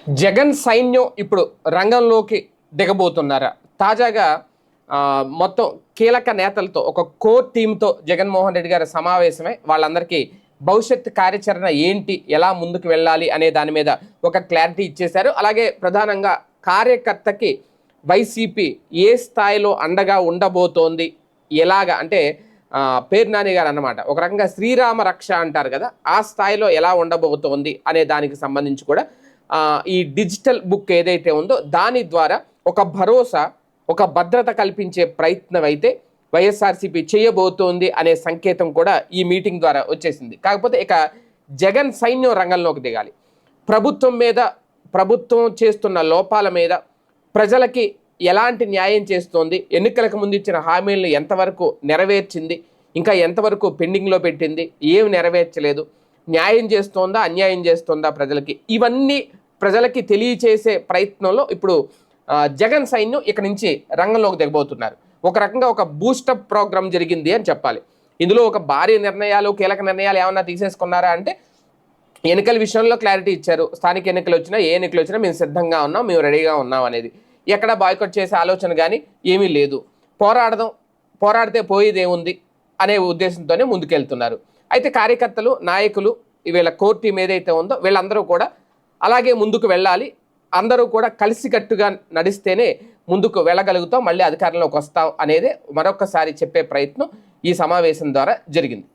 జగన్ సైన్యం ఇప్పుడు రంగంలోకి దిగబోతున్నారా? తాజాగా మొత్తం కీలక నేతలతో ఒక కోర్ టీంతో జగన్మోహన్ రెడ్డి గారి సమావేశమై వాళ్ళందరికీ భవిష్యత్ కార్యాచరణ ఏంటి, ఎలా ముందుకు వెళ్ళాలి అనే దాని మీద ఒక క్లారిటీ ఇచ్చేశారు. అలాగే ప్రధానంగా కార్యకర్తకి వైసీపీ ఏ స్థాయిలో అండగా ఉండబోతోంది, ఎలాగా అంటే పేరు నాని గారు అన్నమాట, ఒక రకంగా శ్రీరామ రక్ష అంటారు కదా, ఆ స్థాయిలో ఎలా ఉండబోతోంది అనే దానికి సంబంధించి కూడా ఈ డిజిటల్ బుక్ ఏదైతే ఉందో దాని ద్వారా ఒక భరోసా, ఒక భద్రత కల్పించే ప్రయత్నం అయితే వైఎస్ఆర్సీపీ చేయబోతోంది అనే సంకేతం కూడా ఈ మీటింగ్ ద్వారా వచ్చేసింది. కాకపోతే ఇక జగన్ సైన్యం రంగంలోకి దిగాలి. ప్రభుత్వం మీద, ప్రభుత్వం చేస్తున్న లోపాల మీద ప్రజలకి ఎలాంటి న్యాయం చేస్తోంది, ఎన్నికలకు ముందు ఇచ్చిన హామీలను ఎంతవరకు నెరవేర్చింది, ఇంకా ఎంతవరకు పెండింగ్లో పెట్టింది, ఏమి నెరవేర్చలేదు, న్యాయం చేస్తోందా, అన్యాయం చేస్తోందా ప్రజలకి, ఇవన్నీ ప్రజలకి తెలియచేసే ప్రయత్నంలో ఇప్పుడు జగన్ సైన్యం ఇక నుంచి రంగంలోకి దిగబోతున్నారు. ఒక రకంగా ఒక బూస్టప్ ప్రోగ్రామ్ జరిగింది అని చెప్పాలి. ఇందులో ఒక భారీ నిర్ణయాలు, కీలక నిర్ణయాలు ఏమన్నా తీసేసుకున్నారా అంటే, ఎన్నికల విషయంలో క్లారిటీ ఇచ్చారు. స్థానిక ఎన్నికలు వచ్చినా, ఏ ఎన్నికలు వచ్చినా మేము సిద్ధంగా ఉన్నాం, మేము రెడీగా ఉన్నాం అనేది. ఎక్కడ బాయ్కట్ చేసే ఆలోచన కానీ ఏమీ లేదు. పోరాడితే పోయేది ఏముంది అనే ఉద్దేశంతోనే ముందుకెళ్తున్నారు. అయితే కార్యకర్తలు, నాయకులు, వీళ్ళ కోర్ టీం ఏదైతే ఉందో వీళ్ళందరూ కూడా అలాగే ముందుకు వెళ్ళాలి. అందరూ కూడా కలిసికట్టుగా నడిస్తేనే ముందుకు వెళ్ళగలుగుతాం, మళ్ళీ అధికారంలోకి వస్తాం అనేది మరొకసారి చెప్పే ప్రయత్నం ఈ సమావేశం ద్వారా జరిగింది.